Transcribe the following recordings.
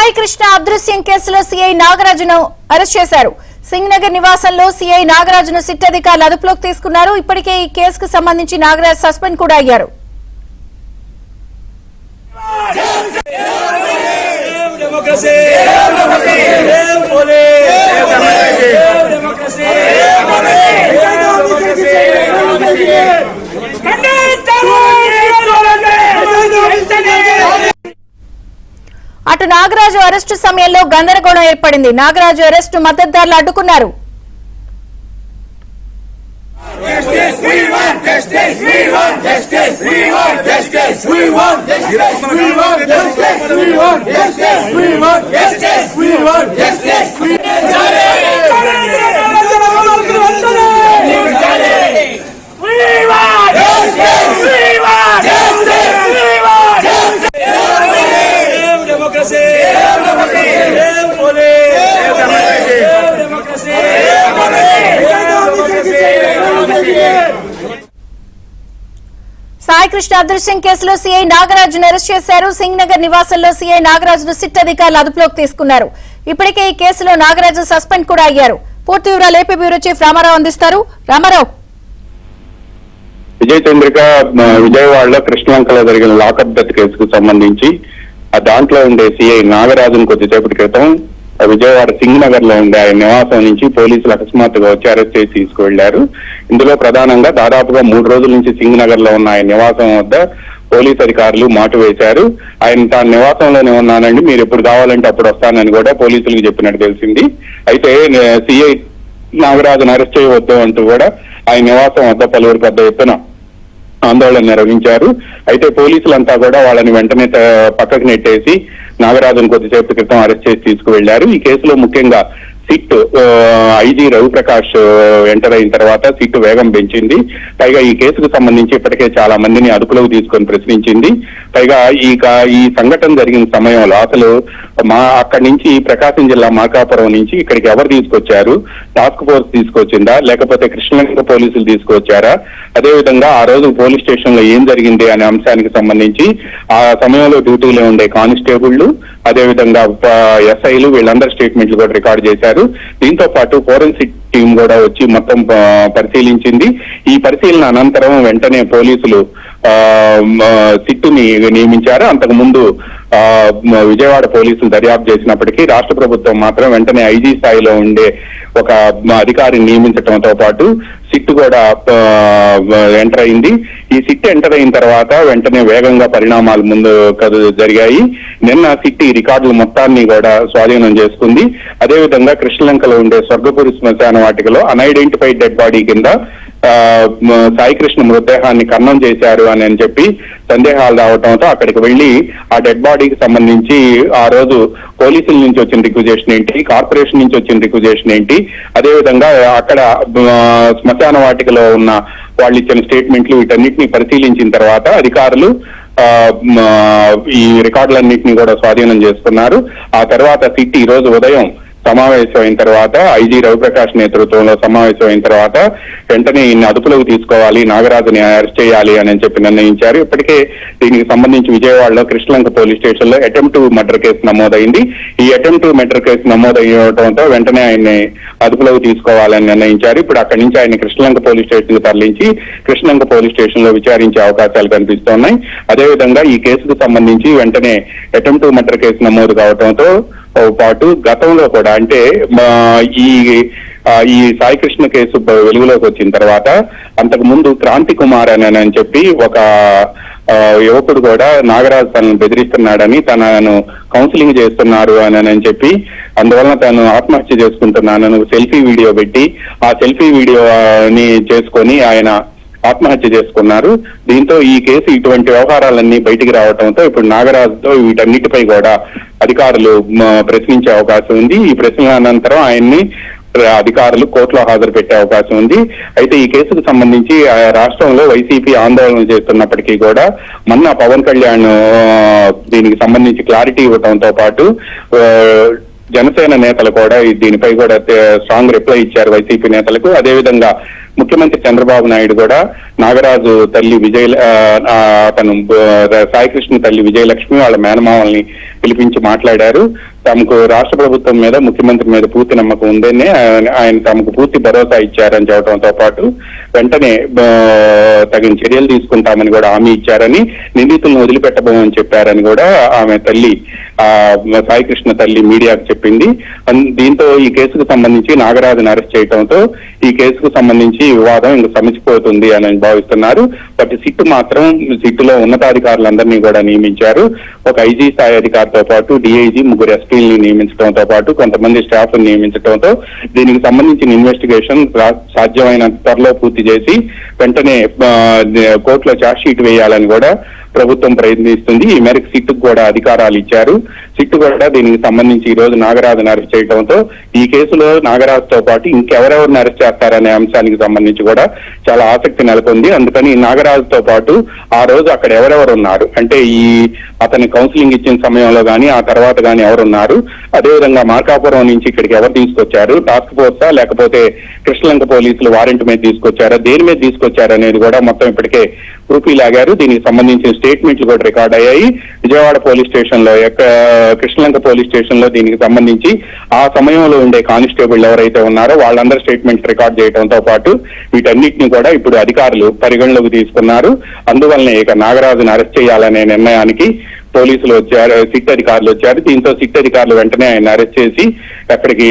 సాయి కృష్ణ అదృశ్యం కేసులో CI నాగరాజును arrest చేశారు. సింగ్ నగర్ నివాసంలో సీఐ నాగరాజును సిట్ అధికారులు అదుపులోకి తీసుకున్నారు. ఇప్పటికే ఈ కేసుకు సంబంధించి నాగరాజ్ సస్పెండ్ కూడా అయ్యారు. అటు నాగరాజు అరెస్టు సమయంలో గందరగోళం ఏర్పడింది. నాగరాజు అరెస్టు మద్దతుదారులు అడ్డుకున్నారు. సాయి కృష్ణ అదృశ్యం కేసులో సీఐ నాగరాజును అరెస్ట్ చేశారు. సింగ్ నగర్ నివాసంలో సీఐ నాగరాజును సిట్ అధికారులు అదుపులోకి తీసుకున్నారు. ఇప్పటికే ఈ కేసులో నాగరాజు సస్పెండ్ కూడా అయ్యారు. పూర్తి వివరాలు ఏపీ బ్యూరో చీఫ్ రామారావు అందిస్తారు. రామారావు. విజయ చంద్రిక విజయవాడలో కృష్ణలంకలో జరిగిన లాకప్ డెత్ కేసుకు సంబంధించి దాంట్లో ఉండే సీఐ నాగరాజును కొద్దిసేపటి క్రితం విజయవాడ సింగ్ నగర్ లో ఉండే ఆయన నివాసం నుంచి పోలీసులు అకస్మాత్తుగా వచ్చి అరెస్ట్ చేసి తీసుకువెళ్లారు. ఇందులో ప్రధానంగా దాదాపుగా 3 రోజుల నుంచి సింగ్ నగర్ లో ఉన్న ఆయన నివాసం వద్ద పోలీసు అధికారులు మాటు వేశారు. ఆయన తాను నివాసంలోనే ఉన్నానండి, మీరు ఎప్పుడు కావాలంటే అప్పుడు వస్తానని కూడా పోలీసులకు చెప్పినట్టు తెలిసింది. అయితే సిఐ నాగరాజును అరెస్ట్ చేయవద్దు అంటూ కూడా ఆయన నివాసం వద్ద పలువురు పెద్ద ఎత్తున ఆందోళన నిర్వహించారు. అయితే పోలీసులంతా కూడా వాళ్ళని వెంటనే పక్కకు నెట్టేసి నాగరాజును కొద్దిసేపు క్రితం అరెస్ట్ చేసి తీసుకువెళ్లారు. ఈ కేసులో ముఖ్యంగా సిట్ ఐజీ రవిప్రకాష్ ఎంటర్ అయిన తర్వాత సిట్ వేగం పెంచింది. పైగా ఈ కేసుకు సంబంధించి ఇప్పటికే చాలా మందిని అదుపులోకి తీసుకొని ప్రశ్నించింది. పైగా ఈ సంఘటన జరిగిన సమయంలో అసలు అక్కడి నుంచి ప్రకాశం జిల్లా మార్కాపురం నుంచి ఇక్కడికి ఎవరు తీసుకొచ్చారు, టాస్క్ ఫోర్స్ తీసుకొచ్చిందా లేకపోతే కృష్ణలంక పోలీసులు తీసుకొచ్చారా, అదేవిధంగా ఆ రోజు పోలీస్ స్టేషన్ లో ఏం జరిగింది అనే అంశానికి సంబంధించి ఆ సమయంలో డ్యూటీలో ఉండే కానిస్టేబుళ్లు అదేవిధంగా ఎస్ఐలు వీళ్ళందరి స్టేట్మెంట్లు కూడా రికార్డు చేశారు. దీంతో పాటు ఫోరెన్సిక్ టీం కూడా వచ్చి మొత్తం పరిశీలించింది. ఈ పరిశీలన అనంతరం వెంటనే పోలీసులు సిట్టుని నియమించారు. అంతకు ముందు విజయవాడ పోలీసులు దర్యాప్తు చేసినప్పటికీ రాష్ట్ర ప్రభుత్వం మాత్రం వెంటనే ఐజీ స్థాయిలో ఉండే ఒక అధికారిని నియమించడంతో పాటు సిట్ కూడా ఎంటర్ అయింది. ఈ సిట్ ఎంటర్ అయిన తర్వాత వెంటనే వేగంగా పరిణామాలు ముందు జరిగాయి. నిన్న సిట్ ఈ రికార్డుల మొత్తాన్ని కూడా స్వాధీనం చేసుకుంది. అదేవిధంగా కృష్ణలంకలో ఉండే స్వర్గపురి శ్మశాన వాటికలో అన్ఐడెంటిఫైడ్ డెడ్ బాడీ కింద సాయికృష్ణ మృతదేహాన్ని ఖననం చేశారు అని చెప్పి సందేహాలు రావడంతో అక్కడికి వెళ్లి ఆ డెడ్ బాడీకి సంబంధించి ఆ రోజు పోలీసుల నుంచి వచ్చిన రిక్విజేషన్ ఏంటి, కార్పొరేషన్ నుంచి వచ్చిన రిక్విజేషన్ ఏంటి, అదేవిధంగా అక్కడ శ్మశాన వాటికలో ఉన్న వాళ్ళు ఇచ్చిన స్టేట్మెంట్లు వీటన్నిటిని పరిశీలించిన తర్వాత అధికారులు ఈ రికార్డులన్నింటినీ కూడా స్వాధీనం చేసుకున్నారు. ఆ తర్వాత సిట్ ఈ రోజు ఉదయం సమావేశం అయిన తర్వాత ఐజీ రవిప్రకాష్ నేతృత్వంలో సమావేశం అయిన తర్వాత వెంటనే ఈయన్ని అదుపులోకి తీసుకోవాలి, నాగరాజుని అరెస్ట్ చేయాలి అని చెప్పి నిర్ణయించారు. ఇప్పటికే దీనికి సంబంధించి విజయవాడలో కృష్ణలంక పోలీస్ స్టేషన్ లో అటెంప్ట్ మర్డర్ కేసు నమోదైంది. ఈ అటెంప్ట్ మర్డర్ కేసు నమోదయ్యడంతో వెంటనే ఆయన్ని అదుపులోకి తీసుకోవాలని నిర్ణయించారు. ఇప్పుడు అక్కడి నుంచి ఆయన కృష్ణలంక పోలీస్ స్టేషన్ కు తరలించి కృష్ణలంక పోలీస్ స్టేషన్ లో విచారించే అవకాశాలు కనిపిస్తున్నాయి. అదేవిధంగా ఈ కేసుకు సంబంధించి వెంటనే అటెంప్ట్ మర్డర్ కేసు నమోదు కావడంతో పాటు గతంలో కూడా అంటే ఈ సాయికృష్ణ కేసు వెలుగులోకి వచ్చిన తర్వాత అంతకు ముందు క్రాంతి కుమార్ అని చెప్పి ఒక యువకుడు కూడా నాగరాజు తనను బెదిరిస్తున్నాడని, తనను కౌన్సిలింగ్ చేస్తున్నారు అని చెప్పి అందువలన తను ఆత్మహత్య చేసుకుంటున్నానని సెల్ఫీ వీడియో పెట్టి ఆ సెల్ఫీ వీడియోని చేసుకొని ఆయన ఆత్మహత్య చేసుకున్నారు. దీంతో ఈ కేసు ఇటువంటి వ్యవహారాలన్నీ బయటికి రావడంతో ఇప్పుడు నాగరాజుతో వీటన్నిటిపై కూడా అధికారులు ప్రశ్నించే అవకాశం ఉంది. ఈ ప్రశ్నల అనంతరం ఆయన్ని అధికారులు కోర్టులో హాజరు పెట్టే అవకాశం ఉంది. అయితే ఈ కేసుకు సంబంధించి రాష్ట్రంలో వైసీపీ ఆందోళన చేస్తున్నప్పటికీ కూడా మొన్న పవన్ కళ్యాణ్ దీనికి సంబంధించి క్లారిటీ ఇవ్వడంతో పాటు జనసేన నేతలు కూడా దీనిపై కూడా స్ట్రాంగ్ రిప్లై ఇచ్చారు వైసీపీ నేతలకు. అదేవిధంగా ముఖ్యమంత్రి చంద్రబాబు నాయుడు కూడా నాగరాజు తల్లి అతను సాయికృష్ణ తల్లి విజయలక్ష్మి వాళ్ళ మేనమామల్ని పిలిపించి మాట్లాడారు. తమకు రాష్ట్ర ప్రభుత్వం మీద, ముఖ్యమంత్రి మీద పూర్తి నమ్మకం ఉందని ఆయన తమకు పూర్తి భరోసా ఇచ్చారని చెప్పడంతో పాటు వెంటనే తగిన చర్యలు తీసుకుంటామని కూడా హామీ ఇచ్చారని, నిందితులను వదిలిపెట్టబోమని చెప్పారని కూడా ఆమె తల్లి సాయికృష్ణ తల్లి మీడియాకు చెప్పింది. దీంతో ఈ కేసుకు సంబంధించి నాగరాజును అరెస్ట్ చేయడంతో ఈ కేసుకు సంబంధించి వివాదం ఇంకా సమసిపోతుంది అని భావిస్తున్నారు. బట్ సిట్టులో ఉన్నతాధికారులందరినీ కూడా నియమించారు. ఒక ఐజీ స్థాయి అధికారితో పాటు డిఐజీ, 3 ఎస్పీలని నియమించడంతో పాటు కొంతమంది స్టాఫ్ నియమించడంతో దీనికి సంబంధించిన ఇన్వెస్టిగేషన్ సాధ్యమైనంత త్వరలో పూర్తి చేసి వెంటనే కోర్టులో ఛార్జ్ షీట్ వేయాలని కూడా ప్రభుత్వం ప్రయత్నిస్తుంది. ఈ మేరకు సిట్టుకు కూడా అధికారాలు ఇచ్చారు. సిట్టు కూడా దీనికి సంబంధించి ఈ రోజు నాగరాజును అరెస్ట్ చేయడంతో ఈ కేసులో నాగరాజుతో పాటు ఇంకెవరెవరిని అరెస్ట్ చేస్తారనే అంశానికి సంబంధించి కూడా చాలా ఆసక్తి నెలకొంది. అందుకని నాగరాజుతో పాటు ఆ రోజు అక్కడ ఎవరెవరు ఉన్నారు అంటే అతని కౌన్సిలింగ్ ఇచ్చిన సమయంలో కానీ ఆ తర్వాత కానీ ఎవరున్నారు, అదేవిధంగా మార్కాపురం నుంచి ఇక్కడికి ఎవరు తీసుకొచ్చారు, టాస్క్ ఫోర్సా లేకపోతే కృష్ణలంక పోలీసులు వారెంట్ మీద తీసుకొచ్చారా, దేని మీద తీసుకొచ్చారు అనేది కూడా మొత్తం ఇప్పటికే ప్రూఫీ లాగారు. దీనికి సంబంధించిన స్టేట్మెంట్లు కూడా రికార్డ్ అయ్యాయి. విజయవాడ పోలీస్ స్టేషన్ లో, కృష్ణలంక పోలీస్ స్టేషన్ లో దీనికి సంబంధించి ఆ సమయంలో ఉండే కానిస్టేబుల్ ఎవరైతే ఉన్నారో వాళ్ళందరూ స్టేట్మెంట్ రికార్డ్ చేయడంతో పాటు వీటన్నిటిని కూడా ఇప్పుడు అధికారులు పరిగణలోకి తీసుకున్నారు. అందువల్లనే ఇక నాగరాజును అరెస్ట్ చేయాలనే నిర్ణయానికి పోలీసులు వచ్చారు, సిట్ అధికారులు వచ్చారు. దీంతో సిట్ అధికారులు వెంటనే ఆయన అరెస్ట్ చేసి అక్కడికి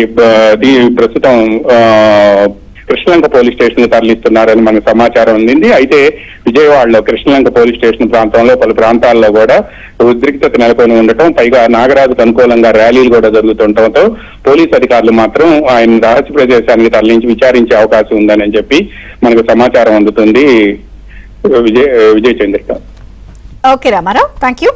ప్రస్తుతం కృష్ణలంక పోలీస్ స్టేషన్ తరలిస్తున్నారని మనకు సమాచారం అందింది. అయితే విజయవాడలో కృష్ణలంక పోలీస్ స్టేషన్ ప్రాంతంలో పలు ప్రాంతాల్లో కూడా ఉద్రిక్తత నెలకొని ఉండటం, పైగా నాగరాజుకు అనుకూలంగా ర్యాలీలు కూడా జరుగుతుండటంతో పోలీస్ అధికారులు మాత్రం ఆయన రహస్య ప్రదేశానికి తరలించి విచారించే అవకాశం ఉందని చెప్పి మనకు సమాచారం అందుతుంది. Vijay Chandrika. Okay Ramarao, thank you.